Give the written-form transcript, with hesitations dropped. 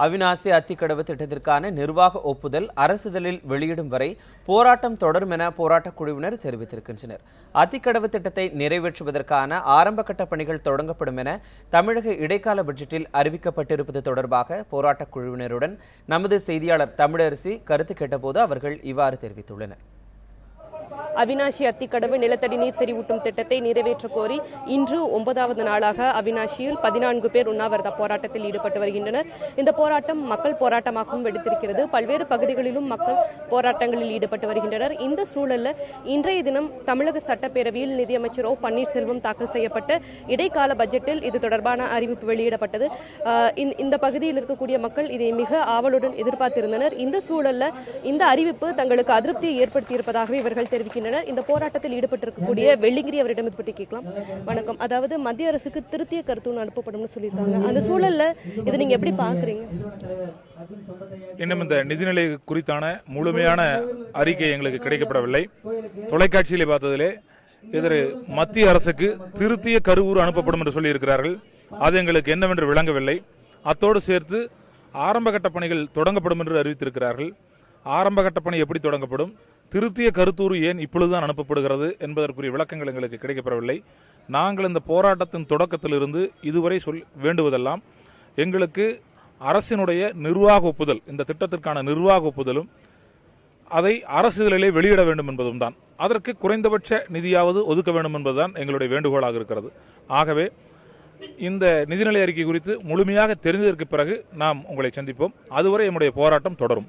அவிநாசி அத்திக்கடவு திட்டத்திற்கான நிர்வாக ஒப்புதல் அரசிதழில் வெளியிடும் வரை போராட்டம் தொடரும் என போராட்டக் குழுவினர் தெரிவித்திருக்கின்றனர். அத்திக்கடவு திட்டத்தை நிறைவேற்றுவதற்கான ஆரம்பகட்ட பணிகள் தொடங்கப்படும் என தமிழக இடைக்கால பட்ஜெட்டில் அறிவிக்கப்பட்டிருப்பது தொடர்பாக போராட்டக் குழுவினருடன் நமது செய்தியாளர் தமிழரசி கருத்து கேட்டபோது அவர்கள் இவ்வாறு தெரிவித்துள்ளனர். அவிநாசி அத்திக்கடவு நிலத்தடி நீர் செறிவூட்டும் திட்டத்தை நிறைவேற்ற கோரி இன்று 9வது நாளாக அவிநாசியில் 14 பேர் உண்ணாவிரத போராட்டத்தில் ஈடுபட்டு வருகின்றனர். இந்த போராட்டம் மக்கள் போராட்டமாகவும் வெடித்திருக்கிறது. பல்வேறு பகுதிகளிலும் மக்கள் போராட்டங்களில் ஈடுபட்டு வருகின்றனர். இந்த சூழல்ல இன்றைய தினம் தமிழக சட்டப்பேரவையில் நிதியமைச்சர் பன்னீர்செல்வம் தாக்கல் செய்யப்பட்ட இடைக்கால பட்ஜெட்டில் இது தொடர்பான அறிவிப்பு வெளியிடப்பட்டது. இந்த பகுதியில் இருக்கக்கூடிய மக்கள் இதை மிக ஆவலுடன் எதிர்பார்த்திருந்தனர். இந்த சூழல்ல இந்த அறிவிப்பு தங்களுக்கு அதிருப்தியை ஏற்படுத்தியிருப்பதாகவே இவர்கள் தெரிவிக்கின்றனர். இந்த போராட்டத்தில் ஈடுபட்டிருக்கக்கூடிய வெள்ளிங்கிரி அவரிடம் இது பற்றி கேட்கலாம். வணக்கம். அதாவது மத்திய அரசுக்கு திருத்திய கருத்து அனுப்பப்படும் சொல்லியிருக்காங்க. அந்த சூழல்ல இதை நீங்க எப்படி பாக்குறீங்க? இன்னும் இந்த நிதிநிலை குறித்தான முழுமையான அறிக்கை எங்களுக்கு கிடைக்கப்படவில்லை. தொலைக்காட்சியிலே பார்த்ததிலே இதற்கு மத்திய அரசுக்கு திருத்திய கருவூர் அனுப்பப்படும் என்று சொல்லியிருக்கிறார்கள். அது எங்களுக்கு என்னவென்று விளங்கவில்லை. அத்தோடு சேர்த்து ஆரம்பகட்ட பணிகள் தொடங்கப்படும் என்று அறிவித்திருக்கிறார்கள். ஆரம்பகட்ட பணி எப்படி தொடங்கப்படும், திருத்திய கருத்தூர் ஏன் இப்பொழுதுதான் அனுப்பப்படுகிறது என்பதற்குரிய விளக்கங்கள் எங்களுக்கு கிடைக்கப்படவில்லை. நாங்கள் இந்த போராட்டத்தின் தொடக்கத்திலிருந்து இதுவரை வேண்டுவதெல்லாம் எங்களுக்கு அரசினுடைய நிர்வாக ஒப்புதல், இந்த திட்டத்திற்கான நிர்வாக ஒப்புதலும் அதை அரசிதழிலே வெளியிட வேண்டும் என்பதும் தான். அதற்கு குறைந்தபட்ச நிதியாவது ஒதுக்க வேண்டும் என்பதுதான் எங்களுடைய வேண்டுகோளாக இருக்கிறது. ஆகவே இந்த நிதிநிலை அறிக்கை குறித்து முழுமையாக தெரிந்ததற்கு பிறகு நாம் உங்களை சந்திப்போம். அதுவரை நம்முடைய போராட்டம் தொடரும்.